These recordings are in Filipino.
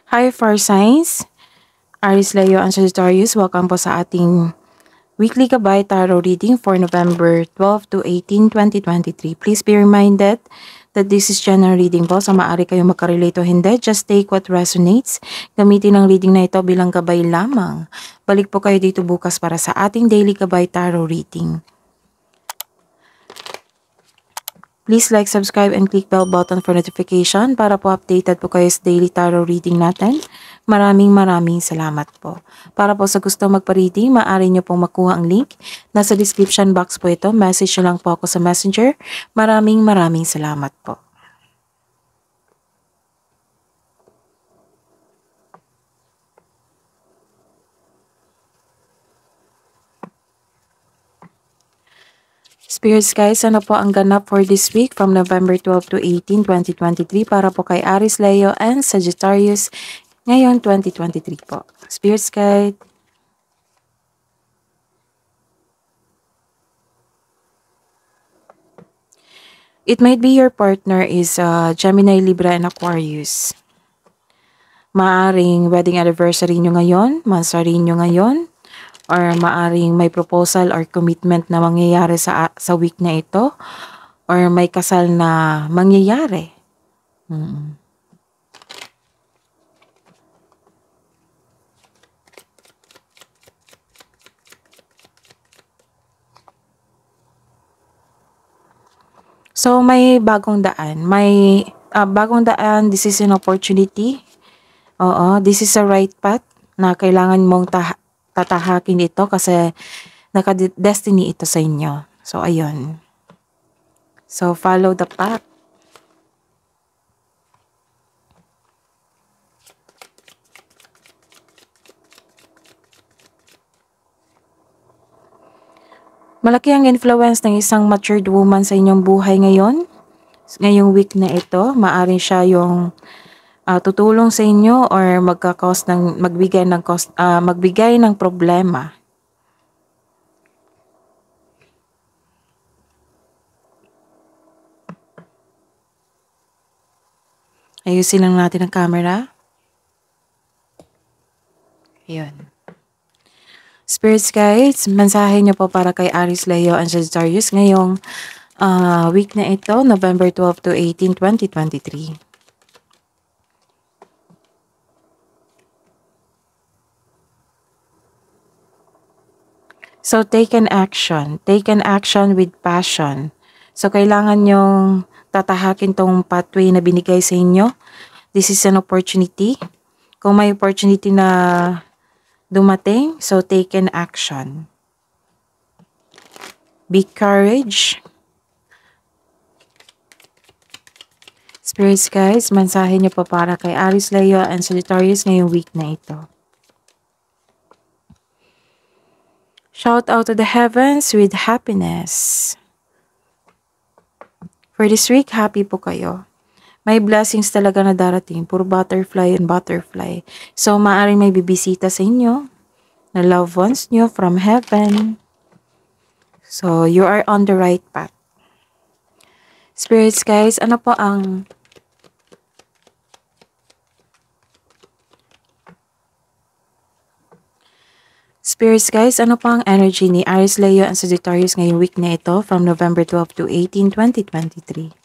Hi, Far Signs! Aris Leo and Sagittarius, welcome po sa ating weekly Gabay Tarot reading for November 12 to 18, 2023. Please be reminded that this is general reading po, so maaari kayong magka-relate o hindi. Just take what resonates. Gamitin ang reading na ito bilang gabay lamang. Balik po kayo dito bukas para sa ating daily Gabay Tarot reading. Please like, subscribe, and click bell button for notification para po updated po kayo sa daily tarot reading natin. Maraming salamat po. Para po sa gusto magpa-reading, maaari nyo pong makuha ang link. Nasa description box po ito. Message nyo lang po ako sa messenger. Maraming salamat po. Spirits guys, ano po ang ganap for this week from November 12 to 18, 2023 para po kay Aries, Leo, and Sagittarius ngayon 2023 po. Spirits guide. It might be your partner is Gemini, Libra, and Aquarius. Maaring wedding anniversary nyo ngayon, mansari nyo ngayon, or maaring may proposal or commitment na mangyayari sa week na ito, or may kasal na mangyayari. So, may bagong daan. May bagong daan, this is an opportunity. Oo, this is a right path na kailangan mong tatahakin ito kasi naka-destiny ito sa inyo. So, ayun. So, follow the path. Malaki ang influence ng isang matured woman sa inyong buhay ngayon. Ngayong week na ito, maaaring siya yung tutulong sa inyo or magbigay ng problema. Ayusin lang natin ang camera. Ayun. Spirits guides, mensahe niyo po para kay Aries, Leo, and Sagittarius ngayong week na ito, November 12 to 18, 2023. So, take an action. Take an action with passion. So, kailangan nyong tatahakin tong pathway na binigay sa inyo. This is an opportunity. Kung may opportunity na dumating, so take an action. Be courage. Spirits guys, mensahe niyo po para kay Aries, Leo, and Sagittarius ngayong week na ito. Shout out to the heavens with happiness. For this week, happy po kayo. May blessings talaga na darating. Puro butterfly and butterfly. So, maaaring may bibisita sa inyo na loved ones nyo from heaven. So, you are on the right path. Spirits guys, ano po ang Spirits guys, ano pa ang energy ni Aries, Leo, and Sagittarius ngayong week na ito from November 12 to 18, 2023?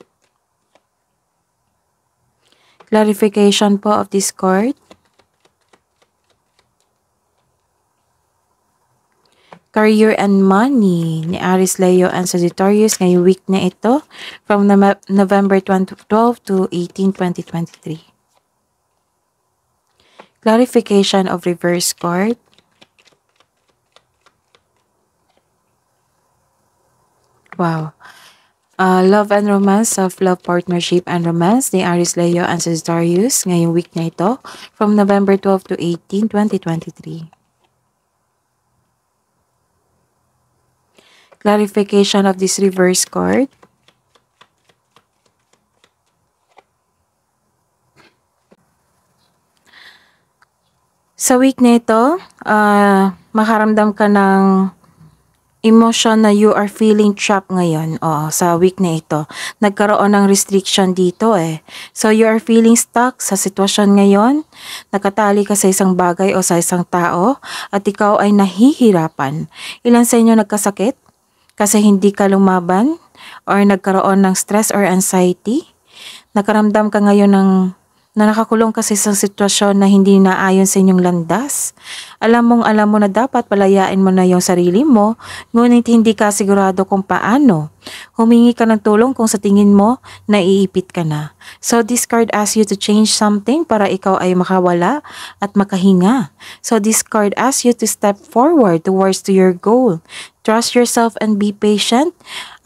Clarification po of this card. Career and money ni Aries, Leo, and Sagittarius ngayong week na ito from November 12 to 18, 2023. Clarification of reverse card. Wow. Love and romance, self-love, partnership, and romance ni Aries, Leo, and Sagittarius ngayong week na ito from November 12 to 18, 2023. Clarification of this reverse card. Sa week na ito, makaramdam ka ng emotion na you are feeling trapped ngayon, sa week na ito. Nagkaroon ng restriction dito eh. So you are feeling stuck sa sitwasyon ngayon, nakatali ka sa isang bagay o sa isang tao, at ikaw ay nahihirapan. Ilan sa inyo nagkasakit kasi hindi ka lumaban, or nagkaroon ng stress or anxiety? Nakaramdam ka ngayon na nakakulong ka sa isang sitwasyon na hindi naayon sa inyong landas. Alam mo na dapat palayain mo na yung sarili mo, ngunit hindi ka sigurado kung paano. Humingi ka ng tulong kung sa tingin mo naiipit ka na. So this card asks you to change something para ikaw ay makawala at makahinga. So this card asks you to step forward towards to your goal. Trust yourself and be patient.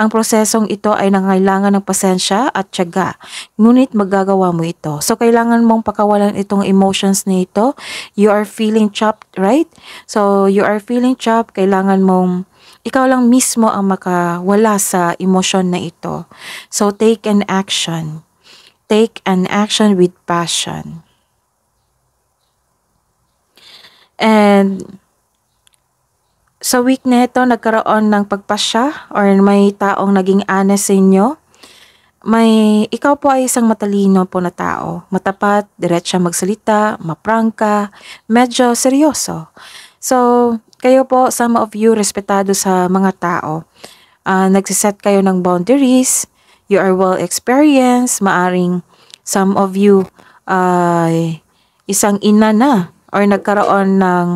Ang prosesong ito ay nangailangan ng pasensya at tiyaga. Ngunit magagawa mo ito. So kailangan mong pakawalan itong emotions na ito. You are feeling trapped, right? So you are feeling trapped. Kailangan mong ikaw lang mismo ang makawala sa emosyon na ito. So take an action. Take an action with passion. And sa week na ito, nagkaroon ng pagpasya or may taong naging honest sa inyo. Ikaw po ay isang matalino po na tao. Matapat, diretsa magsalita, maprangka, medyo seryoso. So, kayo po, some of you, respetado sa mga tao. Nagsiset kayo ng boundaries. You are well experienced. Maaring some of you ay isang ina na or nagkaroon ng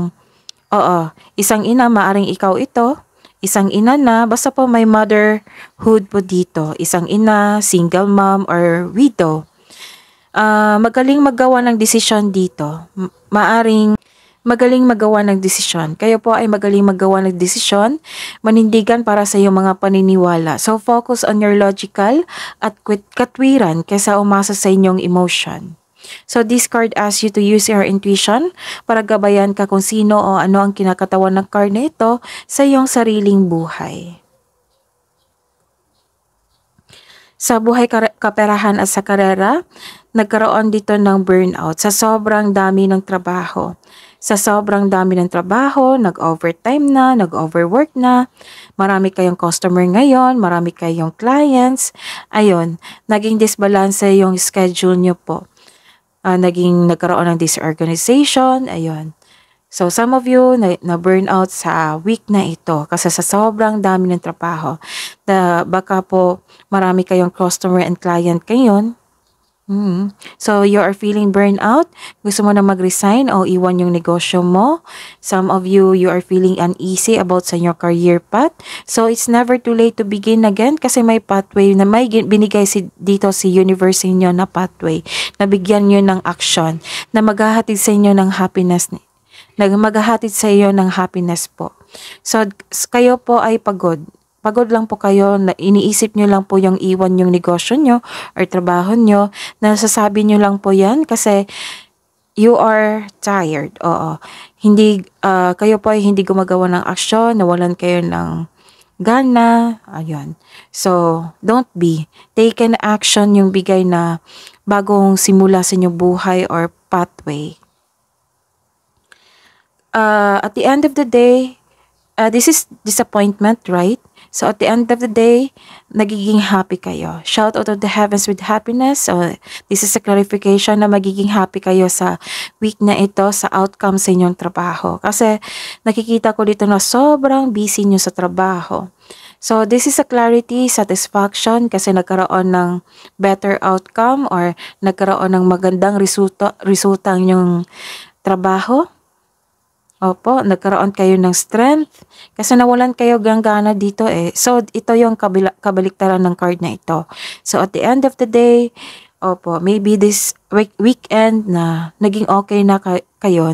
isang ina, maaring ikaw ito, isang ina na, basta po may motherhood po dito, isang ina, single mom, or widow. Magaling maggawa ng desisyon dito, maaring magaling magawa ng desisyon. Kayo po ay magaling magawa ng desisyon, manindigan para sa iyong mga paniniwala. So focus on your logical at katwiran kaysa umasa sa inyong emotion. So this card asks you to use your intuition para gabayan ka kung sino o ano ang kinakatawan ng card na ito sa iyong sariling buhay. Sa buhay kaperahan at sa karera, nagkaroon dito ng burnout sa sobrang dami ng trabaho. Sa sobrang dami ng trabaho, nag-overtime na, nag-overwork na, marami kayong customer ngayon, marami kayong clients. Ayun, naging disbalance yung schedule nyo po. Nagkaroon ng disorganization, ayun. So, some of you na burnout sa week na ito kasi sa sobrang dami ng trabaho. Baka po marami kayong customer and client ngayon. So, you are feeling burnout. Gusto mo na mag-resign o iwan yung negosyo mo. Some of you are feeling uneasy about sa your career path. So, it's never too late to begin again kasi may pathway na may binigay dito si universe inyo na pathway. Nabigyan nyo ng action na maghahatid sa inyo ng happiness. Maghahatid sa iyo ng happiness po. So, kayo po ay pagod. Pagod lang po kayo, na iniisip nyo lang po yung iwan yung negosyo nyo or trabaho nyo, nasasabi nyo lang po yan kasi you are tired. Oo. Hindi, kayo po ay hindi gumagawa ng aksyon, nawalan kayo ng gana, ayun. So, don't be. Take an action yung bigay na bagong simula sa inyong buhay or pathway. At the end of the day, this is disappointment, right? So at the end of the day, nagiging happy kayo. Shout out of the heavens with happiness. So this is a clarification na magiging happy kayo sa week na ito sa outcome sa inyong trabaho. Kasi nakikita ko dito na sobrang busy nyo sa trabaho. So this is a clarity, satisfaction kasi nagkaroon ng better outcome or nagkaroon ng magandang resulta ang inyong trabaho. Opo, nagkaroon kayo ng strength kasi nawalan kayo gana dito eh. So, ito yung kabaliktaran ng card na ito. So, at the end of the day, opo, maybe this weekend na naging okay na kayo,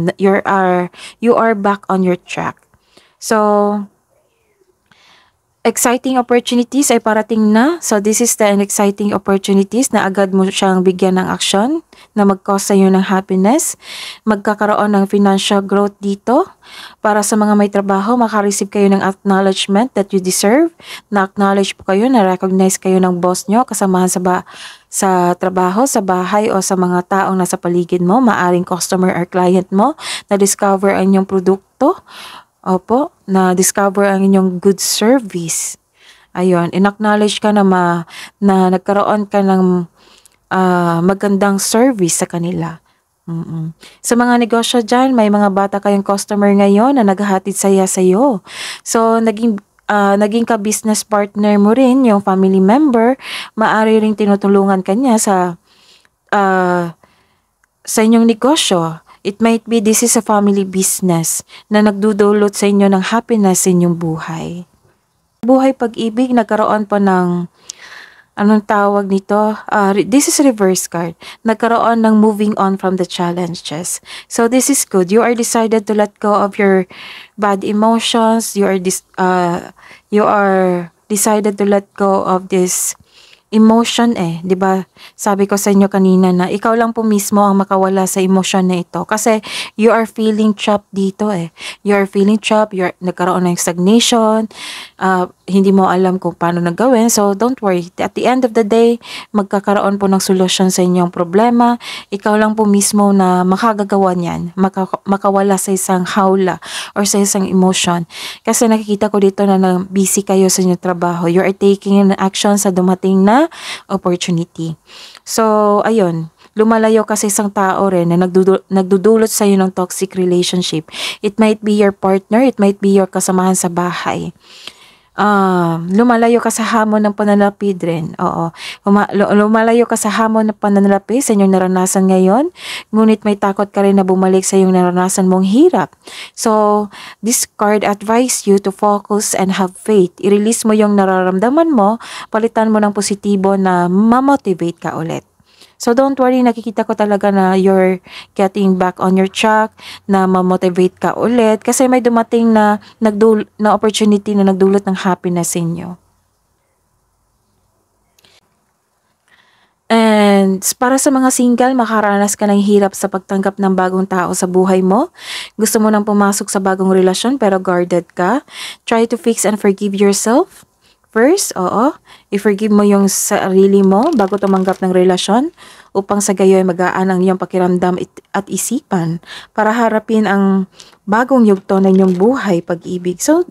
you are back on your track. So, exciting opportunities ay parating na. So, this is the exciting opportunities na agad mo siyang bigyan ng action na mag-cause sa'yo ng happiness. Magkakaroon ng financial growth dito. Para sa mga may trabaho, makareceive kayo ng acknowledgement that you deserve. Na-acknowledge po kayo, na-recognize kayo ng boss nyo, kasamahan sa trabaho, sa bahay, o sa mga taong nasa paligid mo, maaring customer or client mo, na-discover ang inyong produkto. Opo, na-discover ang inyong good service. Ayun, in-acknowledge ka na nagkaroon ka ng magandang service sa kanila. Sa mga negosyo dyan, may mga bata kayong customer ngayon na naghahatid saya sa'yo. So, naging ka-business partner mo rin, yung family member, maaari ring tinutulungan kanya ah, sa inyong negosyo. It might be this is a family business na nagdudulot sa inyo ng happiness sa inyong buhay. Buhay pag-ibig, nagkaroon pa ng anong tawag nito? This is reverse card. Nagkaroon ng moving on from the challenges. So this is good. You are decided to let go of your bad emotions. You are decided to let go of this emotion 'di ba? Sabi ko sa inyo kanina na ikaw lang po mismo ang makawala sa emotion na ito kasi you are feeling trapped dito You are feeling trapped, nagkaroon ng stagnation, hindi mo alam kung paano na gawin. So don't worry. At the end of the day, magkakaroon po ng solusyon sa inyong problema. Ikaw lang po mismo na makagagawa niyan, makawala sa isang hawla or sa isang emotion. Kasi nakikita ko dito na busy kayo sa inyong trabaho. You are taking an action sa dumating na opportunity. So, ayun, lumalayo ka sa isang tao rin na nagdudulot sa iyo ng toxic relationship. It might be your partner, it might be your kasamahan sa bahay. Lumalayo ka sa hamon ng pananalapi rin. Oo. Lumalayo ka sa hamon ng pananalapi sa inyong naranasan ngayon. Ngunit may takot ka rin na bumalik sa iyong naranasan mong hirap. So, this card advise you to focus and have faith. I-release mo yung nararamdaman mo, palitan mo ng positibo na ma-motivate ka ulit. So don't worry, nakikita ko talaga na you're getting back on your track, na ma-motivate ka ulit kasi may dumating na opportunity na nagdulot ng happiness sa inyo. And para sa mga single, makaranas ka ng hirap sa pagtanggap ng bagong tao sa buhay mo. Gusto mo nang pumasok sa bagong relasyon pero guarded ka. Try to fix and forgive yourself. First, i-forgive mo yung sarili mo bago tumanggap ng relasyon upang sa gayoy magaan ang iyong pakiramdam at isipan para harapin ang bagong yugto ng inyong buhay, pag-ibig. So,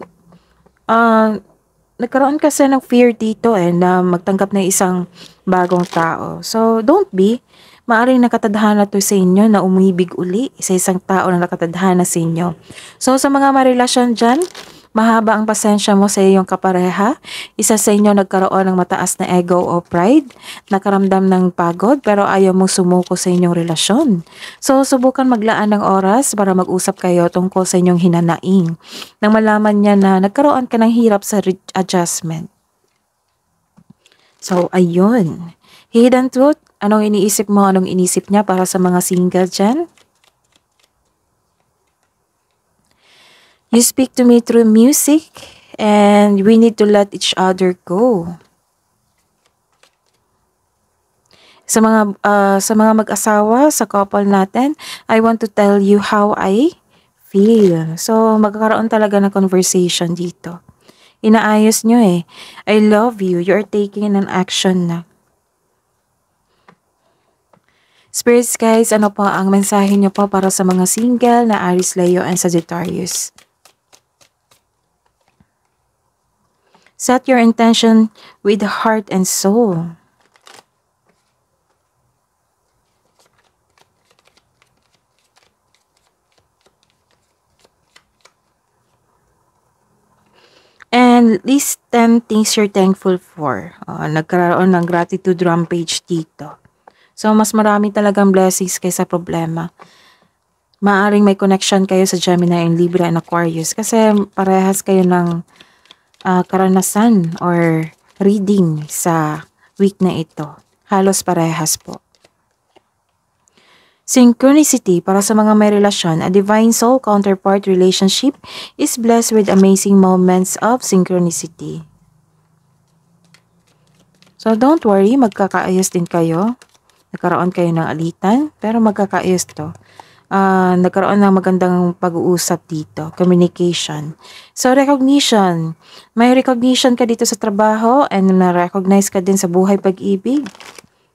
nagkaroon kasi ng fear dito na magtanggap ng isang bagong tao. So, don't be. Maaring nakatadhana to sa inyo na umibig uli sa isang tao na nakatadhana sa inyo. So, sa mga marelasyon dyan, mahaba ang pasensya mo sa iyong kapareha. Isa sa inyo nagkaroon ng mataas na ego o pride, nakaramdam ng pagod pero ayaw mong sumuko sa inyong relasyon. So, subukan maglaan ng oras para mag-usap kayo tungkol sa inyong hinanaing nang malaman niya na nagkaroon ka ng hirap sa adjustment. So, ayun. Hidden truth, anong iniisip mo, anong inisip niya para sa mga single dyan? You speak to me through music and we need to let each other go. Sa mga mag-asawa, sa couple natin, I want to tell you how I feel. So, magkakaroon talaga ng conversation dito. Inaayos nyo I love you. You're taking an action na. Spirits guys, ano po ang mensahe nyo po para sa mga single na Aries, Leo, and Sagittarius? Set your intention with heart and soul. And list 10 things you're thankful for. Nagkaroon ng gratitude rampage dito. So, mas marami talagang blessings kaysa problema. Maaring may connection kayo sa Gemini and Libra and Aquarius kasi parehas kayo ng karanasan or reading sa week na ito. Halos parehas po. Synchronicity, para sa mga may relasyon, a divine soul counterpart relationship is blessed with amazing moments of synchronicity. So don't worry, magkakaayos din kayo. Nagkaroon kayo ng alitan, pero magkakaayos to. Nagkaroon ng magandang pag-uusap dito, communication. So, recognition. May recognition ka dito sa trabaho and na-recognize ka din sa buhay pag-ibig.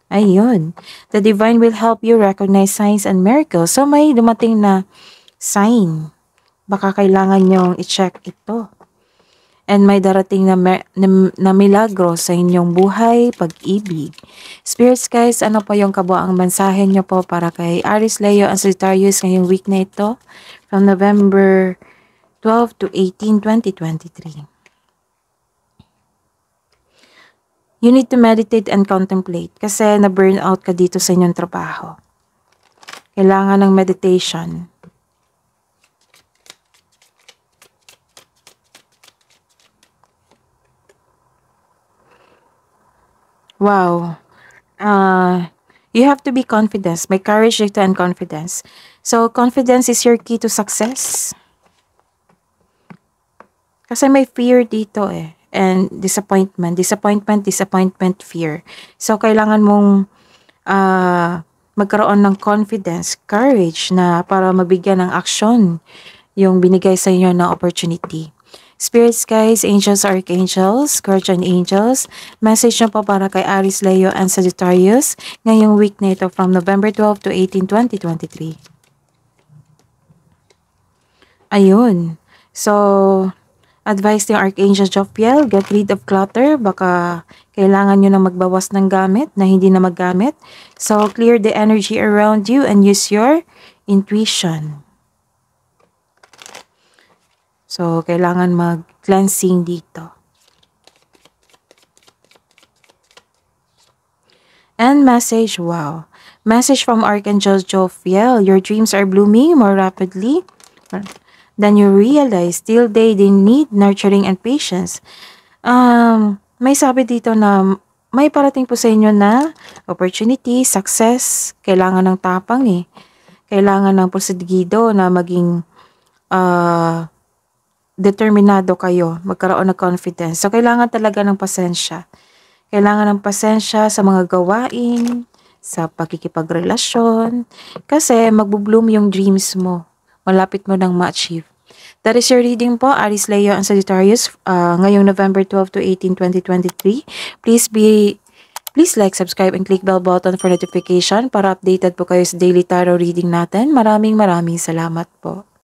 Ayun. The divine will help you recognize signs and miracles. So, may dumating na sign baka kailangan nyong i-check ito. And may darating na milagro sa inyong buhay, pag-ibig. Spirits guys, ano po yung kabuang mensahe nyo po para kay Aries, Leo, and Sagittarius ngayong week na ito from November 12 to 18, 2023. You need to meditate and contemplate kasi na-burn out ka dito sa inyong trabaho. Kailangan ng meditation. Wow. You have to be confident. May courage dito and confidence. So, confidence is your key to success. Kasi may fear dito eh. And disappointment, fear. So, kailangan mong magkaroon ng confidence, courage na para mabigyan ng aksyon yung binigay sa inyo na opportunity. Spirits guys, angels, archangels, guardian angels, message nyo po para kay Aries, Leo, and Sagittarius ngayong week na ito from November 12 to 18, 2023. Ayun. So, advice ni Archangel Jophiel, get rid of clutter. Baka kailangan nyo na magbawas ng gamit na hindi na maggamit. So, clear the energy around you and use your intuition. So, kailangan mag-cleansing dito. And message, wow. Message from Archangel Jophiel, your dreams are blooming more rapidly than you realize. Still, they need nurturing and patience. May sabi dito na may parating po sa inyo na opportunity, success. Kailangan ng tapang eh. Kailangan ng porsigido na maging determinado kayo, magkaroon ng confidence. So, kailangan talaga ng pasensya. Kailangan ng pasensya sa mga gawain, sa pakikipagrelasyon, kasi magbubloom yung dreams mo. Malapit mo nang ma-achieve. That is your reading po, Aries, Leo, and Sagittarius, ngayong November 12 to 18, 2023. Please like, subscribe, and click bell button for notification para updated po kayo sa daily tarot reading natin. Maraming salamat po.